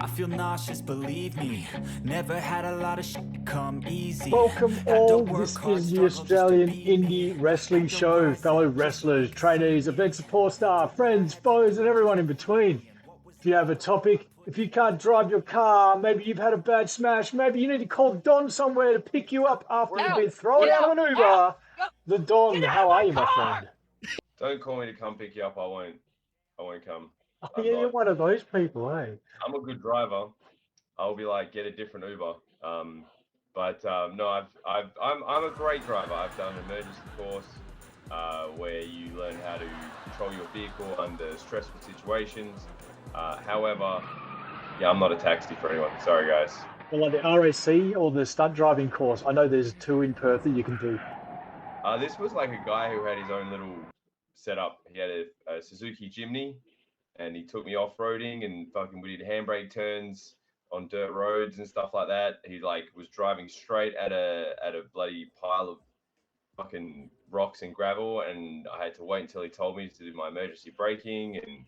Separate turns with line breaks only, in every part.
I feel nauseous, believe me. Never had a lot of shit come easy.
Welcome
Had to
all.
work
This
hard,
is the
struggle just to
Australian
be me.
Indie Wrestling
Had to
Show.
rise
Fellow
up just to
wrestlers,
be
trainees, event support staff, friends, foes, and everyone in between. If you have a topic, if you can't drive your car, maybe you've had a bad smash, maybe you need to call Don somewhere to pick you up after you've been thrown out of an Uber. The Don, how are you, my friend?
Don't call me to come pick you up. I won't come.
Oh, yeah, you're one of those people, eh?
I'm a good driver. I'll be like, get a different Uber. No, I'm a great driver. I've done an emergency course where you learn how to control your vehicle under stressful situations. However, yeah, I'm not a taxi for anyone. Sorry, guys.
Well, like the RAC or the stunt driving course, I know there's two in Perth that you can do.
This was like a guy who had his own little setup. He had a Suzuki Jimny, and he took me off-roading, and fucking we did handbrake turns on dirt roads and stuff like that. He like was driving straight at a bloody pile of fucking rocks and gravel, and I had to wait until he told me to do my emergency braking, and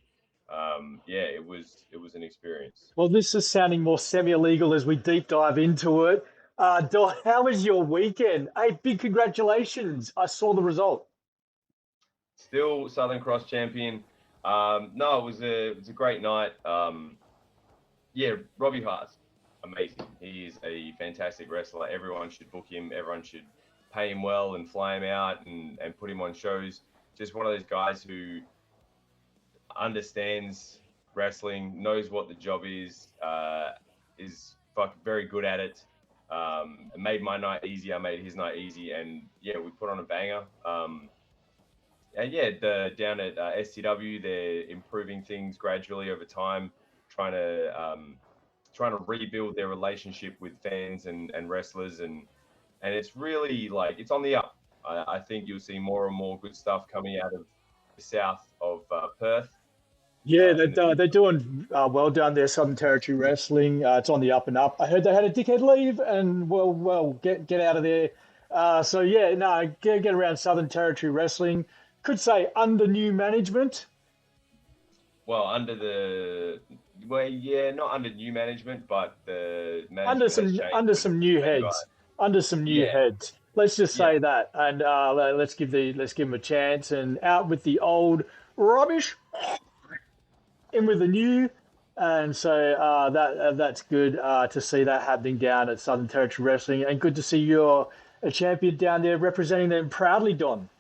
yeah, it was an experience.
Well, this is sounding more semi-illegal as we deep dive into it. Don, how was your weekend? Hey, big congratulations. I saw the result.
Still Southern Cross champion. No, it was a great night. Yeah, Robbie Hart, amazing. He is a fantastic wrestler. Everyone should book him. Everyone should pay him well and fly him out and put him on shows. Just one of those guys who understands wrestling, knows what the job is very good at it. It made my night easy. I made his night easy, and yeah, we put on a banger. And yeah, down at STW, they're improving things gradually over time, trying to rebuild their relationship with fans and wrestlers, and it's really like it's on the up. I think you'll see more and more good stuff coming out of the south of Perth.
Yeah, they're doing well down there, Southern Territory Wrestling. It's on the up and up. I heard they had a dickhead leave, and well, get out of there. So yeah, no, get around Southern Territory Wrestling. Could say under new management.
Well, not under new management, but the management
under some new heads. Under some new heads. Let's just say that, and let's give them a chance. And out with the old rubbish, in with the new, and so that's good to see that happening down at Southern Territory Wrestling, and good to see you're a champion down there representing them proudly, Don.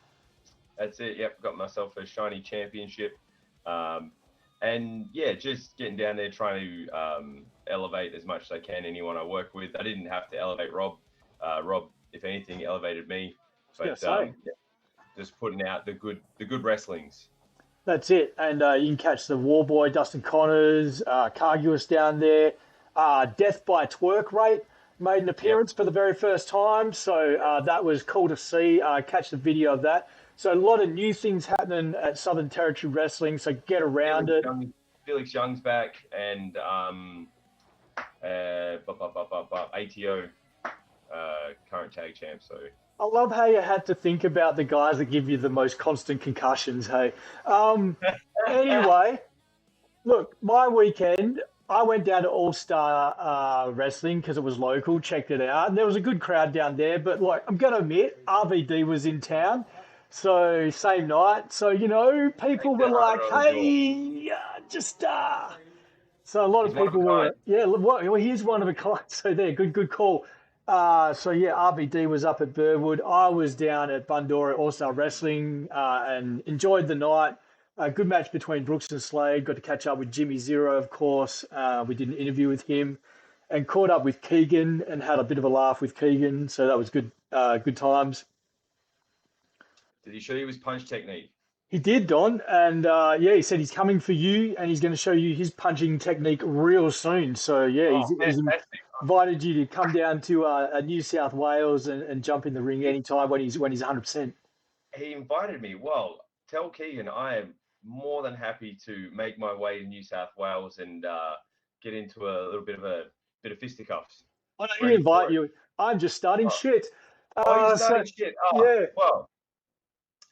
That's it. Yep, got myself a shiny championship. And yeah, just getting down there, trying to elevate as much as I can anyone I work with. I didn't have to elevate Rob. Rob, if anything, elevated me. But just putting out the good wrestlings.
That's it. And you can catch the War Boy, Dustin Connors, Carguous down there. Death by Twerk rate made an appearance for the very first time. So that was cool to see. Catch the video of that. So a lot of new things happening at Southern Territory Wrestling. So get around it.
Felix Young's back, and ATO current tag champ. So
I love how you had to think about the guys that give you the most constant concussions. Hey, anyway, look, my weekend. I went down to Allstar Wrestling because it was local. Checked it out, and there was a good crowd down there. But like, I'm gonna admit, RVD was in town. So same night. So, people were like, hey, just So a lot of people were, well, here's one of a kind. So there, good call. So yeah, RVD was up at Burwood. I was down at Bundoora All-Star Wrestling and enjoyed the night. A good match between Brooks and Slade. Got to catch up with Jimmy Zerro, of course. We did an interview with him and caught up with Keegan and had a bit of a laugh with Keegan. So that was good times.
Did he show you his punch technique?
He did, Don. And he said he's coming for you and he's going to show you his punching technique real soon. So yeah, he's invited you to come down to New South Wales and jump in the ring anytime when he's 100%.
He invited me. Well, tell Keegan I am more than happy to make my way to New South Wales and get into a little bit of fisticuffs.
I don't invite you. I'm just starting shit.
You're starting shit.
Yeah.
Well,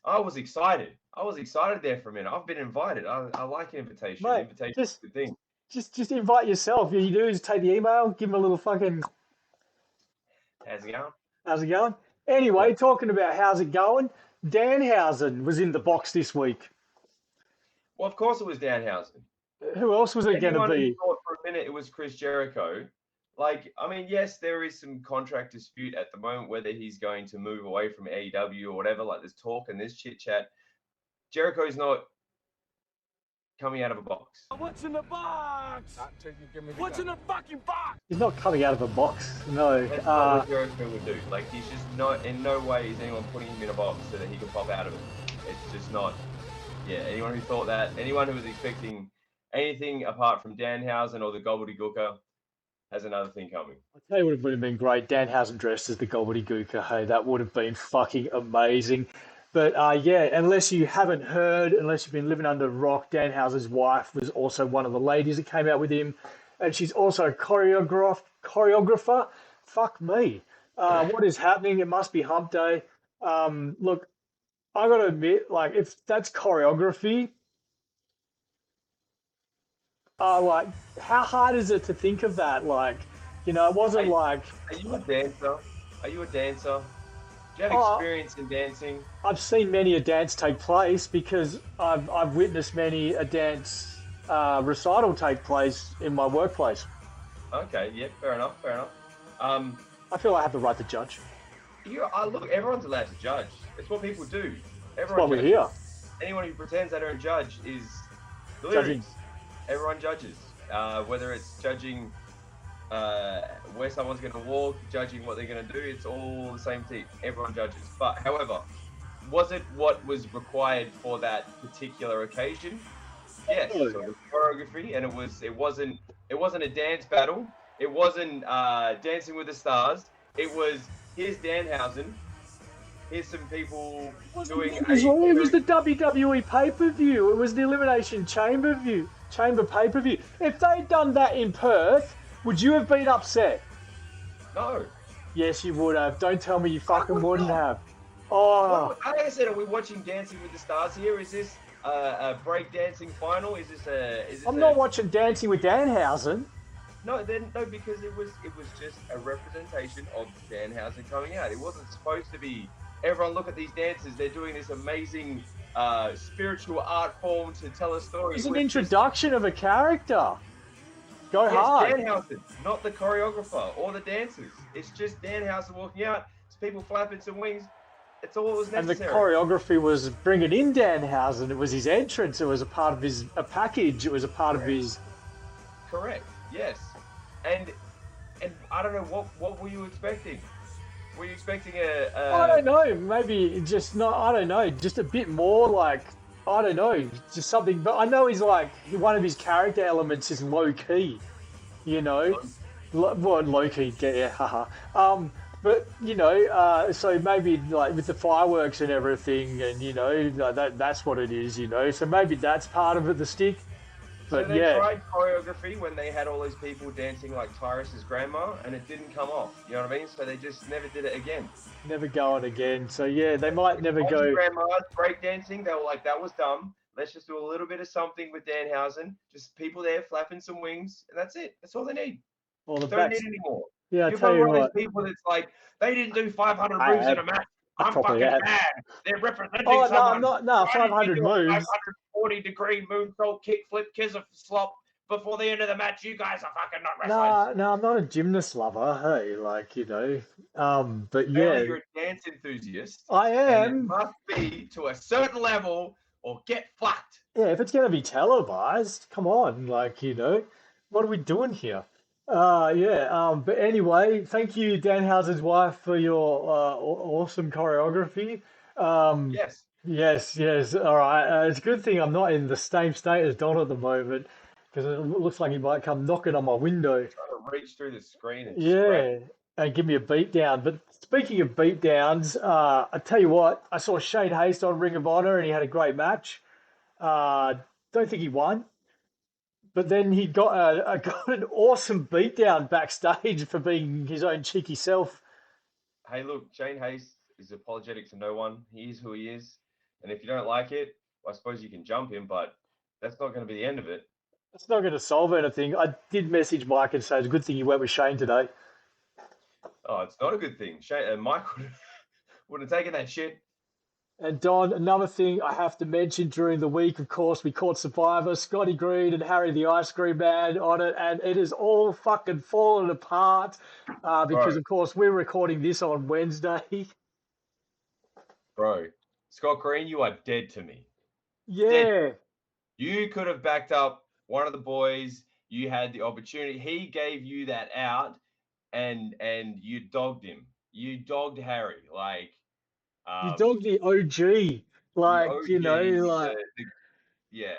I was excited. I was excited there for a minute. I've been invited. I like an invitation.
Mate,
Invitation is a good thing.
Just invite yourself. All you do is take the email, give him a little fucking
How's it going?
how's it going? Anyway, talking about how's it going, Danhausen was in the box this week.
Well, of course it was Danhausen.
Who else was it going to
Anyone who
be?
thought for a minute it was Chris Jericho, like, I mean, yes, there is some contract dispute at the moment whether he's going to move away from AEW or whatever. Like, there's talk and there's chit chat. Jericho's not coming out of a box.
What's in the box? What's in the fucking box?
He's not coming out of a box. No.
That's not what Jericho would do. Like, he's just not, in no way is anyone putting him in a box so that he can pop out of it. It's just not. Yeah, anyone who thought that, anyone who was expecting anything apart from Danhausen or the Gobbledygooker has another thing coming.
I tell you, it would have been great. Danhausen dressed as the Gobbledygooker. Hey, that would have been fucking amazing. But yeah, unless you haven't heard, unless you've been living under a rock, Danhausen's wife was also one of the ladies that came out with him, and she's also a choreographer. Fuck me. What is happening? It must be Hump Day. Look, I got to admit, like, if that's choreography, like, how hard is it to think of that? Like, it wasn't like.
Are you a dancer? Are you a dancer? Do you have experience in dancing?
I've seen many a dance take place because I've witnessed many a dance recital take place in my workplace.
Okay, yeah, fair enough.
I feel I have the right to judge.
Look, everyone's allowed to judge. It's what people do.
That's why we're here.
Anyone who pretends they don't judge is
Judging.
Everyone judges. Whether it's judging where someone's going to walk, judging what they're going to do, it's all the same thing. Everyone judges. But however, was it what was required for that particular occasion? Yes. So it was choreography, and it wasn't a dance battle. It wasn't Dancing with the Stars. It was, here's Danhausen. Here's some people doing.
It was the WWE pay-per-view. It was the Elimination Chamber pay-per-view. If they'd done that in Perth, would you have been upset?
No.
Yes, you would have. Don't tell me you fucking wouldn't have. Oh.
Like I said, are we watching Dancing with the Stars here? Is this a break dancing final? Is this
I'm not watching Dancing with Danhausen.
No, because it was just a representation of Danhausen coming out. It wasn't supposed to be. Everyone look at these dancers. They're doing this amazing spiritual art form to tell a story.
It's an introduction of a character. Go hard.
Danhausen, not the choreographer or the dancers. It's just Danhausen walking out. It's people flapping some wings. It's all that was necessary.
And the choreography was bringing in Danhausen. It was his entrance. It was a part of a package. It was a part of his.
Correct. Yes. And I don't know, what were you expecting? Were you expecting
I don't know. Maybe just not. I don't know. Just a bit more like. I don't know. Just something. But I know he's like one of his character elements is low key. Low key. Yeah. Haha. But so maybe like with the fireworks and everything, and that's what it is. So maybe that's part of it. The stick. But
so they tried choreography when they had all these people dancing like Tyrus's grandma, and it didn't come off. You know what I mean? So they just never did it again.
Never going again. So yeah, they might never go.
Grandma's break dancing. They were like, that was dumb. Let's just do a little bit of something with Danhausen. Just people there flapping some wings, and that's it. That's all they need. Don't need any more.
Yeah,
You've got one of those people that's like, they didn't do 500 moves in a match. I'm fucking mad. They're representing someone.
No, 500 moves.
540-degree moonsault, kickflip, kizzer slop before the end of the match. You guys are fucking not wrestlers.
No, I'm not a gymnast lover. Hey, but yeah.
You're a dance enthusiast.
I am.
And it must be to a certain level or get fucked.
Yeah, if it's going to be televised, come on. What are we doing here? But anyway, thank you, Danhausen's wife, for your awesome choreography. Yes. All right. It's a good thing I'm not in the same state as Don at the moment, because it looks like he might come knocking on my window.
Trying to reach through the screen
and give me a beat down. But speaking of beat downs, I tell you what, I saw Shane Haste on Ring of Honor, and he had a great match. Don't think he won. But then he got an awesome beatdown backstage for being his own cheeky self.
Hey, look, Shane Haste is apologetic to no one. He is who he is. And if you don't like it, well, I suppose you can jump him, but that's not going to be the end of it.
It's not going to solve anything. I did message Mike and say it's a good thing you went with Shane today.
Oh, it's not a good thing. Shane, Mike would have taken that shit.
And Don, another thing I have to mention during the week, of course, we caught Survivor, Scotty Green and Harry the Ice Cream Man on it, and it is all fucking falling apart because,
Bro.
of course, we're recording this on Wednesday.
Bro, Scott Green, you are dead to me.
Yeah.
Dead. You could have backed up one of the boys. You had the opportunity. He gave you that out, and you dogged him. You dogged Harry. Like,
You dogged the OG.
the
Like,
OG,
you know, like...
yeah.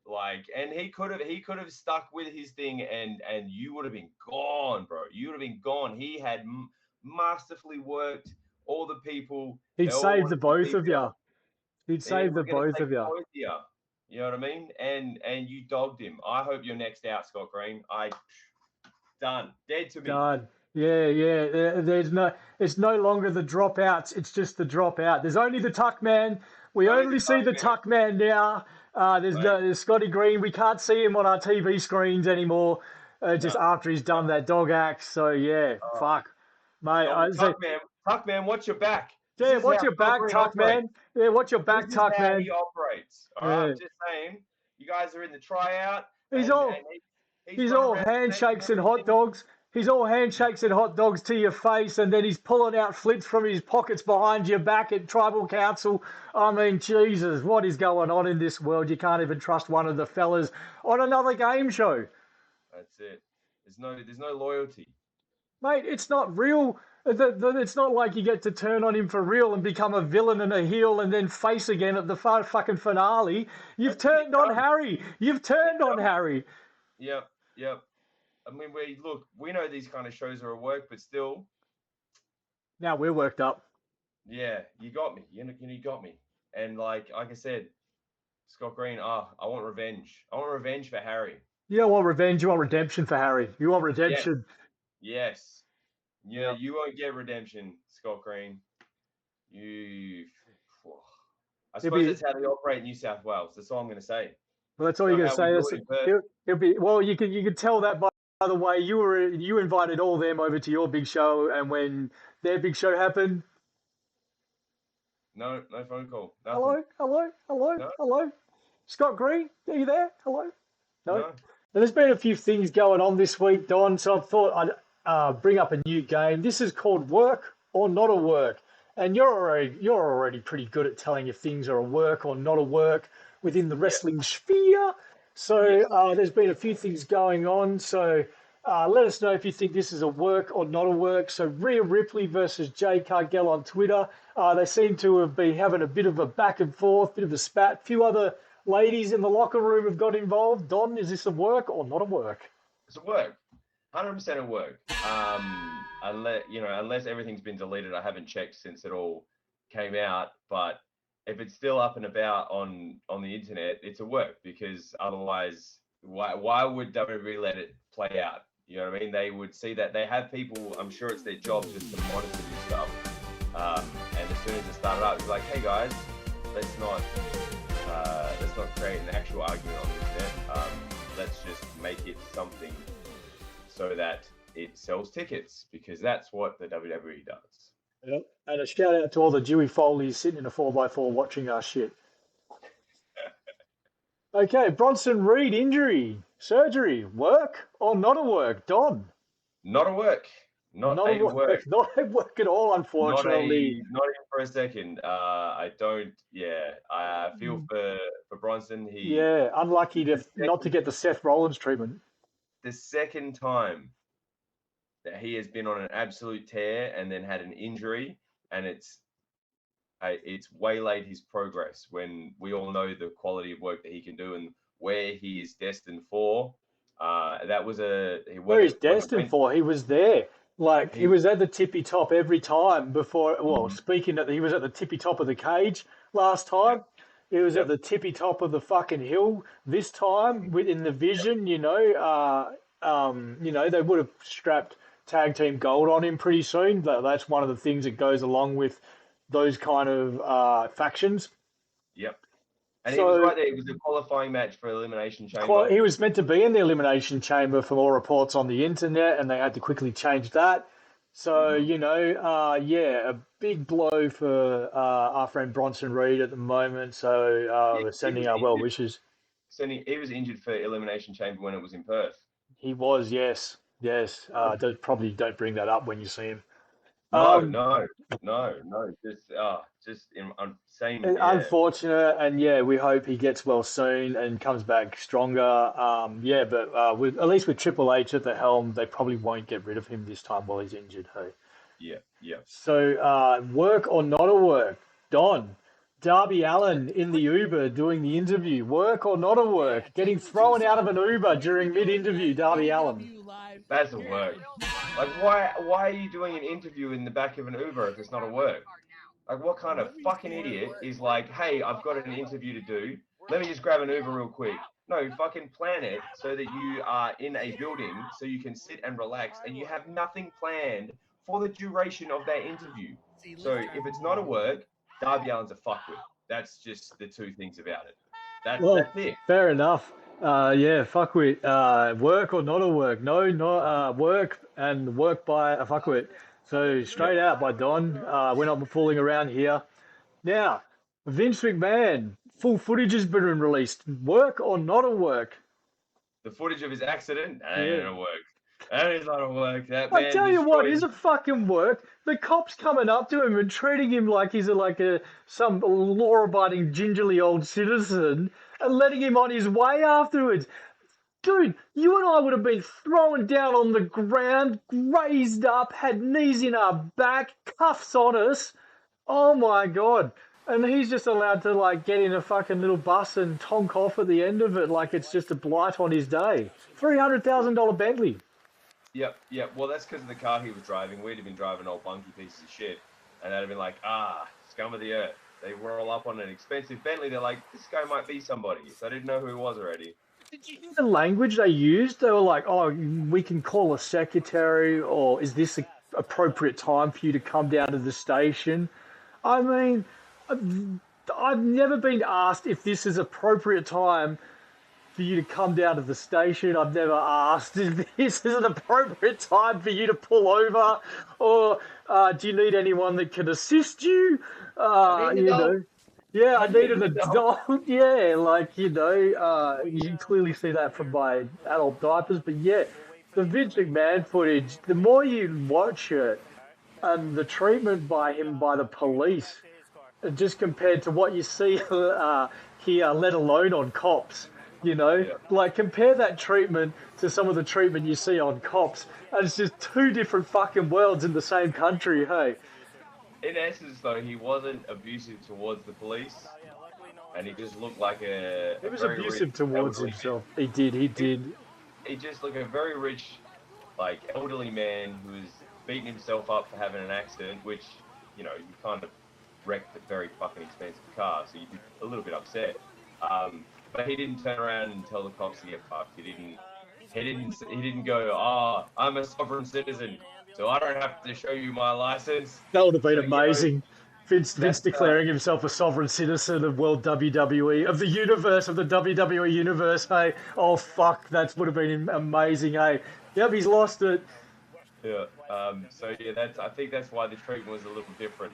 Like, and he could have stuck with his thing, and you would have been gone, bro. You would have been gone. He had masterfully worked all the people.
He'd save the both of you. He'd
They
save
were
the
going to
both
take
of you.
both of you. You know what I mean? And you dogged him. I hope you're next out, Scott Green. Done. Dead to me.
Done. Yeah. It's no longer the dropouts. It's just the dropout. There's only the tuck man. We only see the tuck man now. There's Scotty Green. We can't see him on our TV screens anymore. Just after he's done that dog act. So yeah, fuck, mate.
Tuck man, watch your back.
Yeah, watch your back, tuck man. Yeah, watch your back, tuck man.
He operates. All right, I'm just saying. You guys are in the tryout.
He's all handshakes and hot dogs. He's all handshakes and hot dogs to your face, and then he's pulling out flips from his pockets behind your back at Tribal Council. I mean, Jesus, what is going on in this world? You can't even trust one of the fellas on another game show.
That's it. There's no loyalty.
Mate, it's not real. It's not like you get to turn on him for real and become a villain and a heel and then face again at the fucking finale. You've turned on Harry. You've turned on Harry.
Yep. I mean, we know these kind of shows are a work, but still.
Now we're worked up.
Yeah, you got me. You got me. And like I said, Scott Green, I want revenge. I want revenge for Harry.
You don't want revenge. You want redemption for Harry. You want redemption.
Yes. Yeah, you won't get redemption, Scott Green. I suppose that's how they operate in New South Wales. That's all I'm going to say.
Well, that's all you're going to say. It'll be well. You can tell that by the way you invited all them over to your big show, and when their big show happened,
no phone call. Nothing.
Hello. Scott Green, are you there? Hello. No. There's been a few things going on this week, Don. So I thought I'd bring up a new game. This is called Work or Not a Work, and you're already pretty good at telling if things are a work or not a work within the wrestling sphere. So there's been a few things going on. So let us know if you think this is a work or not a work. So Rhea Ripley versus Jade Cargill on Twitter. They seem to have been having a bit of a back and forth, bit of a spat. A few other ladies in the locker room have got involved. Don, is this a work or not a work?
It's a work. 100% a work. Unless everything's been deleted, I haven't checked since it all came out. But if it's still up and about on the internet, it's a work, because otherwise, why would WWE let it play out? You know what I mean? They would see that they have people. I'm sure it's their job just to monitor this stuff. And as soon as it started up, it's like, hey guys, let's not create an actual argument on this net. Let's just make it something so that it sells tickets, because that's what the WWE does.
Yep. And a shout out to all the Dewey Foleys sitting in a 4x4 watching our shit. Okay, Bronson Reed injury, surgery, work or not a work, Don?
Not a work. Not a work.
Not a work at all, unfortunately.
Not even for a second. I don't. Yeah, I feel for Bronson.
Unlucky not to get the Seth Rollins treatment.
The second time that he has been on an absolute tear and then had an injury, and it's waylaid his progress, when we all know the quality of work that he can do and where he is destined for. Where he's destined for,
he was there. Like, he was at the tippy top every time before. Well, speaking that he was at the tippy top of the cage last time. He was at the tippy top of the fucking hill this time within the vision. They would have strapped tag team gold on him pretty soon. That's one of the things that goes along with those kind of factions.
Yep. And he was right there. It was a qualifying match for Elimination Chamber.
He was meant to be in the Elimination Chamber from all reports on the internet, and they had to quickly change that. So, a big blow for our friend Bronson Reed at the moment. So we're sending our well wishes.
He was injured for Elimination Chamber when it was in Perth.
He was, yes. Probably don't bring that up when you see him.
No. Same.
Unfortunate, and we hope he gets well soon and comes back stronger. But at least with Triple H at the helm, they probably won't get rid of him this time while he's injured. Hey.
Yeah.
So, work or not a work, Don. Darby Allin in the Uber doing the interview. Work or not a work? Getting thrown out of an Uber during mid-interview, Darby Allin.
That's a work. Like, why are you doing an interview in the back of an Uber if it's not a work? Like, what kind of fucking idiot is like, hey, I've got an interview to do. Let me just grab an Uber real quick. No, fucking plan it so that you are in a building so you can sit and relax and you have nothing planned for the duration of that interview. So if it's not a work, Darby Allin's a fuckwit. That's just the two things about it. That's it.
Fair enough. Fuckwit. Work or not a work? No, not work and work by a fuckwit. So straight out by Don. We're not fooling around here. Now, Vince McMahon, full footage has been released. Work or not a work?
The footage of his accident? That ain't a work. That is not a work.
I tell you what, is a fucking work. The cops coming up to him and treating him like he's some law-abiding, gingerly old citizen and letting him on his way afterwards. Dude, you and I would have been thrown down on the ground, raised up, had knees in our back, cuffs on us. Oh my God. And he's just allowed to get in a fucking little bus and tonk off at the end of it like it's just a blight on his day. $300,000 Bentley.
Yep. Well, that's because of the car he was driving. We'd have been driving old bunky pieces of shit. And they'd have been like, scum of the earth. They roll up on an expensive Bentley. They're like, this guy might be somebody. So I didn't know who he was already.
Did you hear the language they used? They were like, we can call a secretary, or is this an appropriate time for you to come down to the station? I mean, I've never been asked if this is appropriate time for you to come down to the station. I've never asked if this is an appropriate time for you to pull over, or do you need anyone that can assist you? I needed a dog. Yeah, you can clearly see that from my adult diapers. But yeah, the Vince McMahon footage, the more you watch it, and the treatment by him by the police, just compared to what you see here, let alone on cops. Compare that treatment to some of the treatment you see on cops, and it's just two different fucking worlds in the same country, hey?
In essence, though, he wasn't abusive towards the police, and he just looked like
He was abusive towards himself. He did.
He just looked like a very rich, elderly man who was beating himself up for having an accident, which, you kind of wrecked a very fucking expensive car, so you'd be a little bit upset. But he didn't turn around and tell the cops to get fucked. He didn't go, I'm a sovereign citizen, so I don't have to show you my license.
That would have been amazing. Vince declaring himself a sovereign citizen of World WWE, of the universe, of the WWE universe, hey. Oh, fuck, that would have been amazing, hey. Yep, he's lost it.
Yeah, I think that's why the treatment was a little different.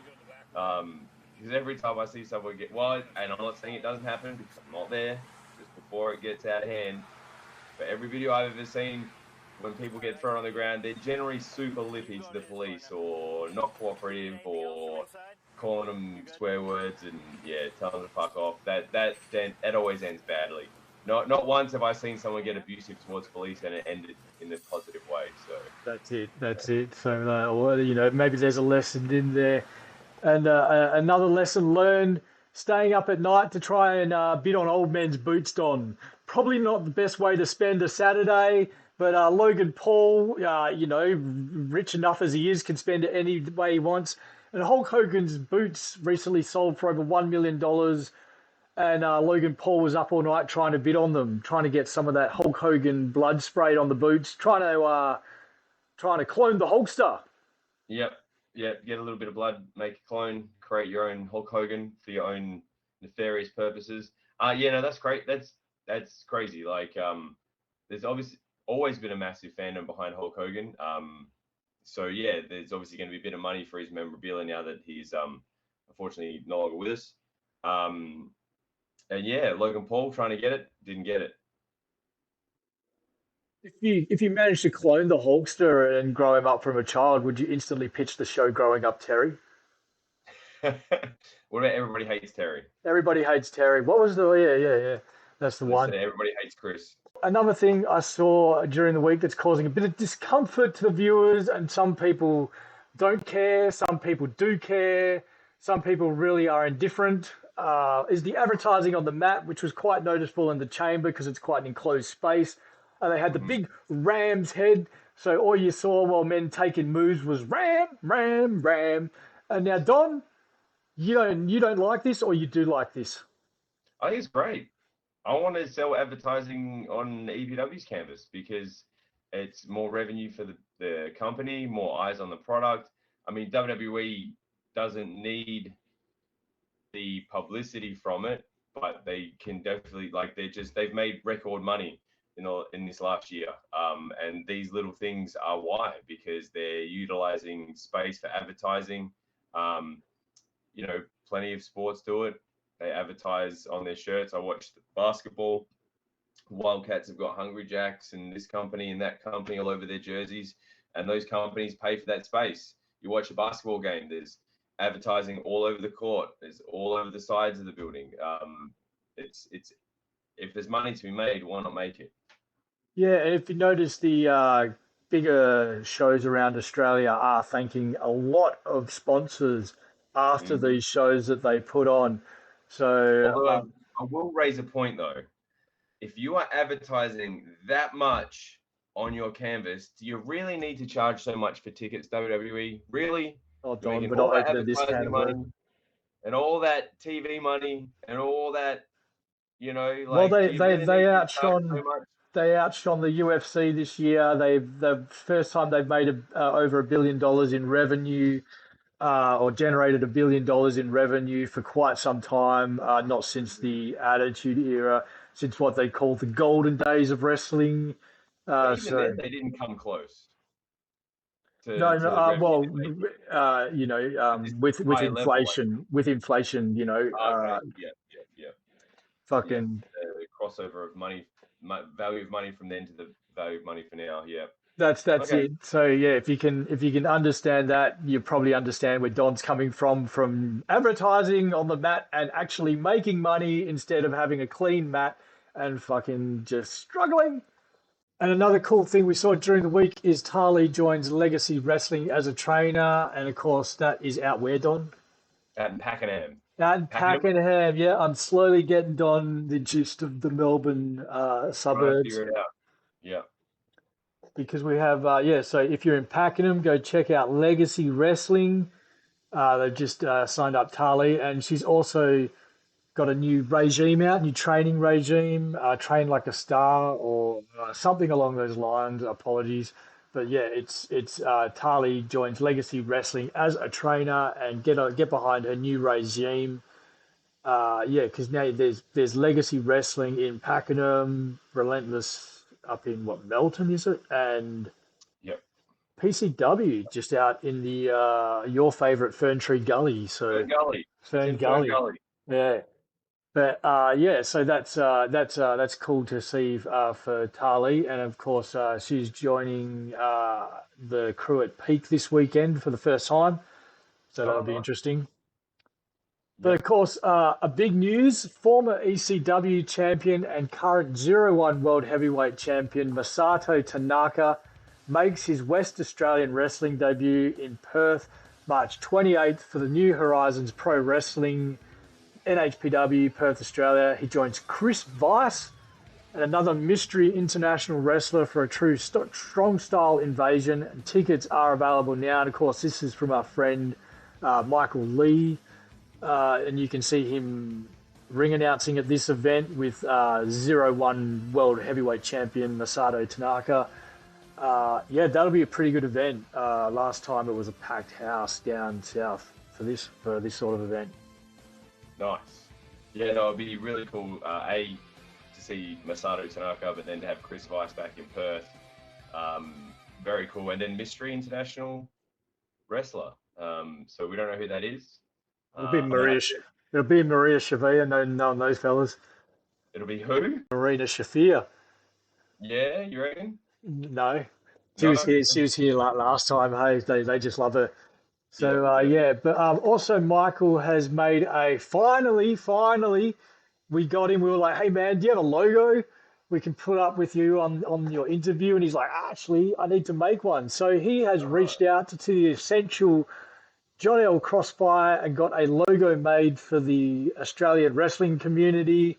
Because every time I see someone and I'm not saying it doesn't happen because I'm not there, just before it gets out of hand, but every video I've ever seen, when people get thrown on the ground, they're generally super lippy to the police, or not cooperative, or calling them swear words and telling them to fuck off. That always ends badly. Not once have I seen someone get abusive towards police and it ended in a positive way. So
that's it. So maybe there's a lesson in there. And another lesson learned, staying up at night to try and bid on old men's boots, Don. Probably not the best way to spend a Saturday, but Logan Paul, rich enough as he is, can spend it any way he wants. And Hulk Hogan's boots recently sold for over $1 million, and Logan Paul was up all night trying to bid on them, trying to get some of that Hulk Hogan blood sprayed on the boots, trying to clone the Hulkster.
Yep. Yeah, get a little bit of blood, make a clone, create your own Hulk Hogan for your own nefarious purposes. Yeah, no, that's great. That's crazy. Like, there's obviously always been a massive fandom behind Hulk Hogan. So yeah, there's obviously going to be a bit of money for his memorabilia now that he's unfortunately no longer with us. And yeah, Logan Paul trying to get it, didn't get it.
If you managed to clone the Hulkster and grow him up from a child, would you instantly pitch the show Growing Up Terry?
What about Everybody Hates Terry?
Everybody Hates Terry. What was the yeah. That's the one.
Everybody Hates Chris.
Another thing I saw during the week that's causing a bit of discomfort to the viewers, and some people don't care, some people do care, some people really are indifferent, is the advertising on the mat, which was quite noticeable in the chamber because it's quite an enclosed space. And they had the big ram's head, so all you saw while men taking moves was ram, ram, ram. And now, Don, you don't like this, or you do like this?
I think it's great. I want to sell advertising on EPW's canvas because it's more revenue for the company, more eyes on the product. I mean, WWE doesn't need the publicity from it, but they can definitely, like, they've made record money in this last year. And these little things are why, because they're utilizing space for advertising. Plenty of sports do it. They advertise on their shirts. I watched basketball. Wildcats have got Hungry Jacks and this company and that company all over their jerseys, and those companies pay for that space. You watch a basketball game, there's advertising all over the court. There's all over the sides of the building. It's if there's money to be made, why not make it?
Yeah, and if you notice, the bigger shows around Australia are thanking a lot of sponsors after these shows that they put on. So,
although I will raise a point though. If you are advertising that much on your canvas, do you really need to charge so much for tickets, WWE? Really?
Oh, Don, but I'll open this can of
money and all that TV money and all that,
well, they outshone the UFC this year. The first time they've made over $1 billion in revenue, or generated $1 billion in revenue for quite some time. Not since the Attitude Era, since what they call the golden days of wrestling.
Even then, they didn't come close.
With inflation, fucking
the crossover of money, value of money from then to the value of money for now. Yeah,
that's okay. It. So yeah, if you can understand that, you probably understand where Don's coming from advertising on the mat and actually making money instead of having a clean mat and fucking just struggling. And another cool thing we saw during the week is Tali joins Legacy Wrestling as a trainer, and of course that is out where, Don?
Out in Pakenham.
Out in Pakenham, yeah. I'm slowly getting Don the gist of the Melbourne suburbs.
Figure it out. Yeah.
Because we have, so if you're in Pakenham, go check out Legacy Wrestling. They've just signed up Tali, and she's also got a new regime out, new training regime, train like a star or something along those lines. Apologies. But yeah, it's Tali joins Legacy Wrestling as a trainer and get behind her new regime. Because now there's Legacy Wrestling in Pakenham, Relentless up in Melton, is it? And PCW just out in the your favorite Fern Tree Gully. So Fern Gully. Yeah. But so that's cool to see for Tali, and of course she's joining the crew at Peak this weekend for the first time, so that'll be interesting. But of course, a big news: former ECW champion and current 01 World Heavyweight Champion Masato Tanaka makes his West Australian wrestling debut in Perth, March 28th for the New Horizons Pro Wrestling. NHPW, Perth, Australia. He joins Chris Weiss and another mystery international wrestler for a true strong style invasion. And tickets are available now. And of course, this is from our friend Michael Lee. And you can see him ring announcing at this event with 01 World Heavyweight Champion Masato Tanaka. That'll be a pretty good event. Last time it was a packed house down south for this sort of event.
Nice. Yeah, no, it'd be really cool. To see Masato Tanaka, but then to have Chris Weiss back in Perth. Very cool. And then Mystery International wrestler. So we don't know who that is.
It'll be Maria. It'll be Maria Shavia. No one those fellas.
It'll be who?
Marina Shafir.
Yeah, you reckon?
No, she
No.
was here. She was here like last time. Hey, they just love her. So
Yeah.
but also Michael has made a finally we got him. We were like, hey man, do you have a logo we can put up with you on your interview? And he's like, actually, I need to make one. So he has reached out to the Essential John L. Crossfire and got a logo made for the Australian wrestling community.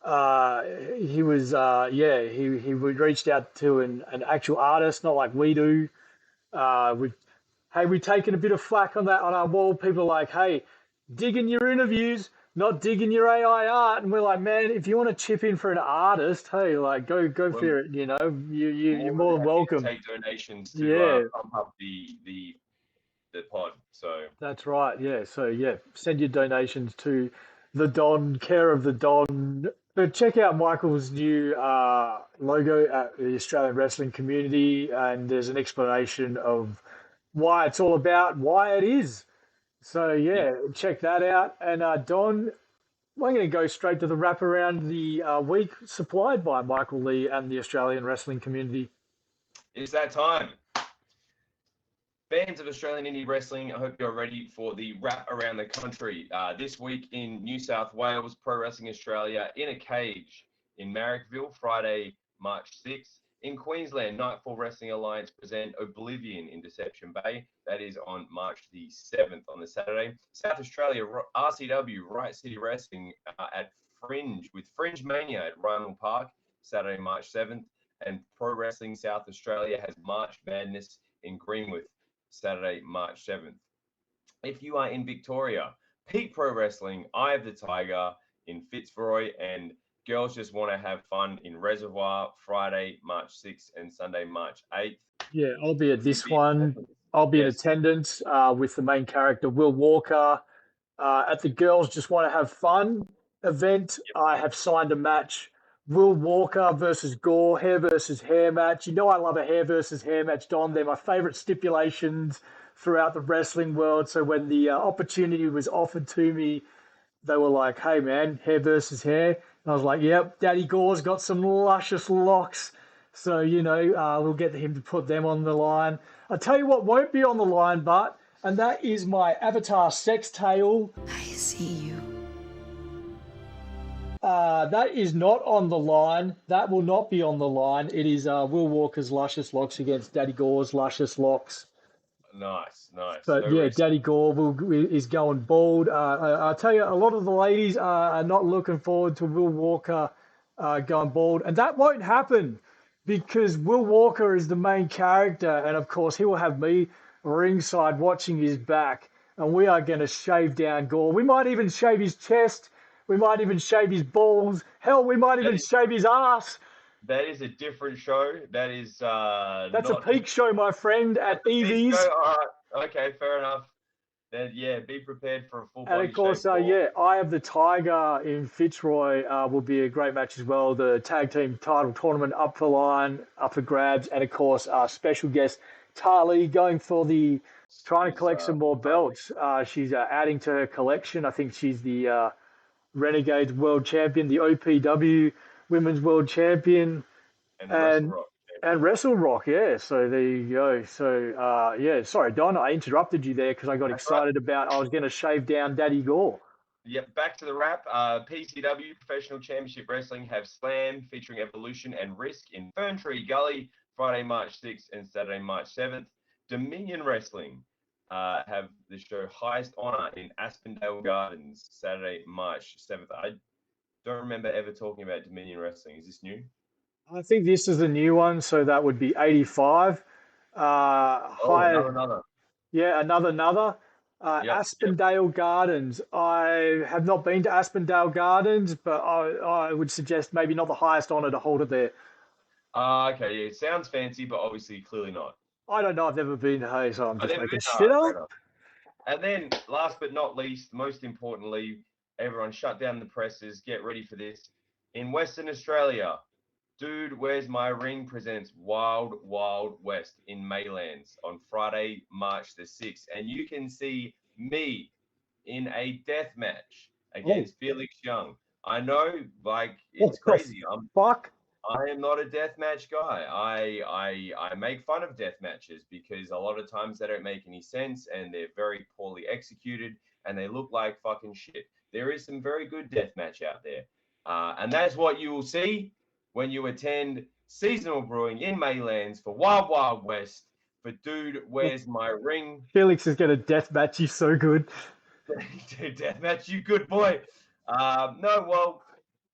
He was he reached out to an actual artist, not like we do. We've taken a bit of flack on that on our wall. People are like, hey, digging your interviews, not digging your AI art. And we're like, man, if you want to chip in for an artist, hey, like go for it. You know, you're more than welcome.
Take donations to pump up the pod. So
that's right. Yeah. So send your donations to the Don, care of the Don. But check out Michael's new logo at the Australian wrestling community, and there's an explanation of why it's all about, why it is. So check that out. And Don, I'm going to go straight to the wrap around the week supplied by Michael Lee and the Australian wrestling community.
It's that time. Fans of Australian indie wrestling, I hope you're ready for the wrap around the country. This week in New South Wales, Pro Wrestling Australia in a cage in Marrickville, Friday, March 6th. In Queensland, Nightfall Wrestling Alliance present Oblivion in Deception Bay. That is on March the 7th on the Saturday. South Australia, RCW, Right City Wrestling at Fringe, with Fringe Mania at Rynal Park, Saturday, March 7th. And Pro Wrestling South Australia has March Madness in Greenwith, Saturday, March 7th. If you are in Victoria, Peak Pro Wrestling, Eye of the Tiger in Fitzroy, and Girls Just Want to Have Fun in Reservoir, Friday, March 6th and Sunday, March 8th.
Yeah, I'll be at this one. I'll be in attendance with the main character, Will Walker. At the Girls Just Want to Have Fun event, I have signed a match. Will Walker versus Gore, hair versus hair match. You know I love a hair versus hair match, Don. They're my favourite stipulations throughout the wrestling world. So when the opportunity was offered to me, they were like, hey, man, hair versus hair. And I was like, yep, Daddy Gore's got some luscious locks. So, we'll get him to put them on the line. I'll tell you what won't be on the line, but, and that is my Avatar sex tail.
I see you.
That is not on the line. That will not be on the line. It is Will Walker's luscious locks against Daddy Gore's luscious locks.
Nice.
But Daddy Gore is going bald. I'll tell you, a lot of the ladies are not looking forward to Will Walker going bald. And that won't happen because Will Walker is the main character. And, of course, he will have me ringside watching his back. And we are going to shave down Gore. We might even shave his chest. We might even shave his balls. Hell, we might even shave his ass.
That is a different show. That is
that's a peak show, my friend, at Evie's.
Okay, fair enough. Then be prepared for a full body.
And of course, Eye of the Tiger in Fitzroy will be a great match as well. The tag team title tournament up for line, up for grabs, and of course, our special guest Tali trying to collect some more belts. She's adding to her collection. I think she's the Renegades World Champion, the OPW Women's World Champion, and Wrestle Rock, yeah. So there you go. So, sorry, Don, I interrupted you there because I got excited about I was going to shave down Daddy Gore.
Yep, back to the wrap. PCW, Professional Championship Wrestling, have Slam featuring Evolution and Risk in Ferntree Gully, Friday, March 6th and Saturday, March 7th. Dominion Wrestling have the show Highest Honor in Aspendale Gardens, Saturday, March 7th. I don't remember ever talking about Dominion Wrestling. Is this new?
I think this is the new one, so that would be 85.
Another.
Yeah, another. Aspendale Gardens. I have not been to Aspendale Gardens, but I would suggest maybe not the Highest Honor to hold it there.
Okay, yeah, it sounds fancy, but obviously clearly not.
I don't know. I've never been to so I'm just making shit up.
And then, last but not least, most importantly, Everyone shut down the presses. Get ready for this. In Western Australia, Dude, Where's My Ring presents Wild Wild West in Maylands on Friday, March the 6th. And you can see me in a death match against Felix Young. I know, like, it's crazy.
Fuck.
I am not a deathmatch guy. I make fun of death matches because a lot of times they don't make any sense and they're very poorly executed and they look like fucking shit. There is some very good deathmatch out there. And that's what you will see when you attend Seasonal Brewing in Maylands for Wild Wild West for Dude, Where's My Ring?
Felix is going to deathmatch you so good.
Deathmatch you good boy. No, well,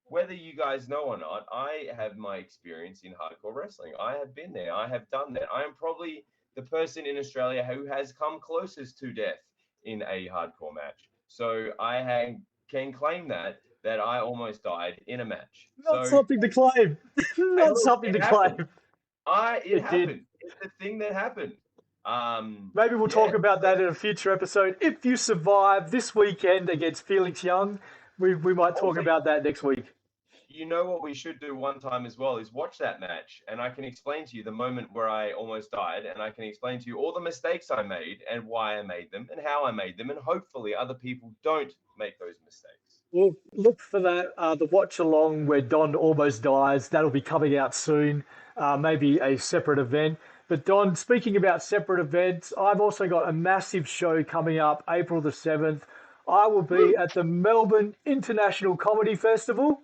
whether you guys know or not, I have my experience in hardcore wrestling. I have been there. I have done that. I am probably the person in Australia who has come closest to death in a hardcore match. So I can claim that I almost died in a match.
Not something to claim. Not something to claim.
It happened. It's the thing that happened.
Maybe we'll talk about that in a future episode. If you survive this weekend against Felix Young, we might talk about that next week.
You know what we should do one time as well is watch that match, and I can explain to you the moment where I almost died, and I can explain to you all the mistakes I made and why I made them and how I made them, and hopefully other people don't make those mistakes.
Well, look for that, the watch along where Don almost dies. That'll be coming out soon, maybe a separate event. But Don, speaking about separate events, I've also got a massive show coming up April the 7th. I will be at the Melbourne International Comedy Festival.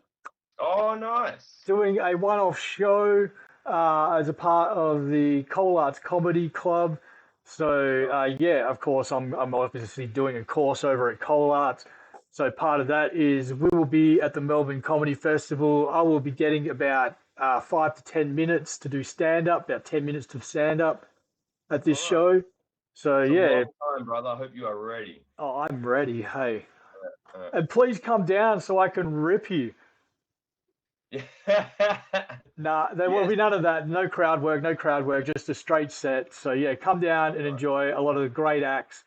Oh, nice.
Doing a one-off show as a part of the Cole Arts Comedy Club. So, yeah, of course, I'm obviously doing a course over at Cole Arts. So part of that is we will be at the Melbourne Comedy Festival. I will be getting about 5 to 10 minutes to do stand-up, about 10 minutes to stand-up at this show. So,
it's
yeah.
a long time, brother. I hope you are ready.
Oh, I'm ready, hey. And please come down so I can rip you. Nah, there will be none of that. No crowd work, just a straight set. So, yeah, come down and enjoy a lot of the great acts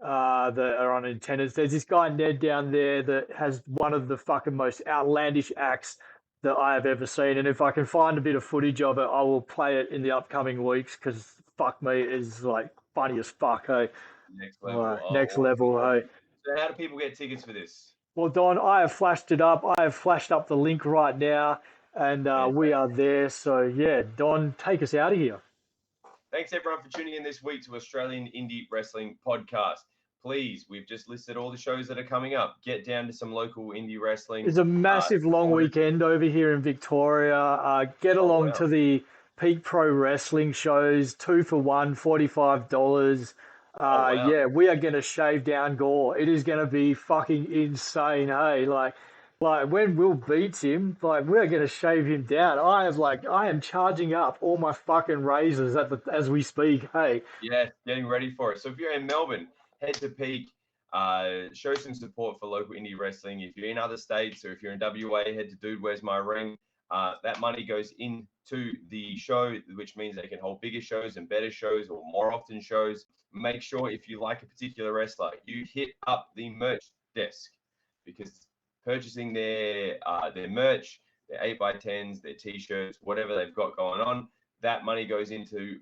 that are on attendance. There's this guy, Ned, down there that has one of the fucking most outlandish acts that I have ever seen. And if I can find a bit of footage of it, I will play it in the upcoming weeks because, fuck me, it is like funny as fuck, hey.
Next level.
Next level, hey.
So how do people get tickets for this?
Well, Don, I have flashed it up. I have flashed up the link right now, and we are there. So, yeah, Don, take us out of here.
Thanks, everyone, for tuning in this week to Australian Indie Wrestling Podcast. Please, we've just listed all the shows that are coming up. Get down to some local indie wrestling.
There's a massive long weekend over here in Victoria. Get along to the Peak Pro Wrestling shows, 2 for $1, $45. Yeah, we are going to shave down Gore. It is going to be fucking insane, hey? Like when Will beats him, like we're going to shave him down. I am charging up all my fucking razors as we speak, hey?
Yeah, getting ready for it. So if you're in Melbourne, head to Peak, show some support for local indie wrestling. If you're in other states or if you're in WA, head to Dude, Where's My Ring? That money goes into the show, which means they can hold bigger shows and better shows or more often shows. Make sure if you like a particular wrestler, you hit up the merch desk because purchasing their merch, their 8x10s, their t-shirts, whatever they've got going on, that money goes into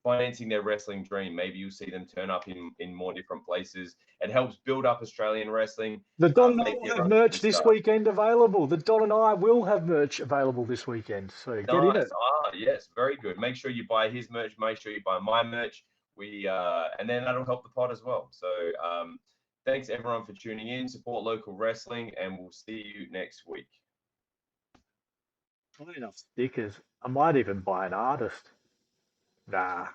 financing their wrestling dream. Maybe you'll see them turn up in more different places. It helps build up Australian wrestling.
The Don and I will have merch this weekend available. The Don and I will have merch available this weekend. So get in it.
Yes, very good. Make sure you buy his merch. Make sure you buy my merch. And then that'll help the pod as well. So thanks everyone for tuning in. Support local wrestling, and we'll see you next week.
Not enough stickers. I might even buy an artist. Nah.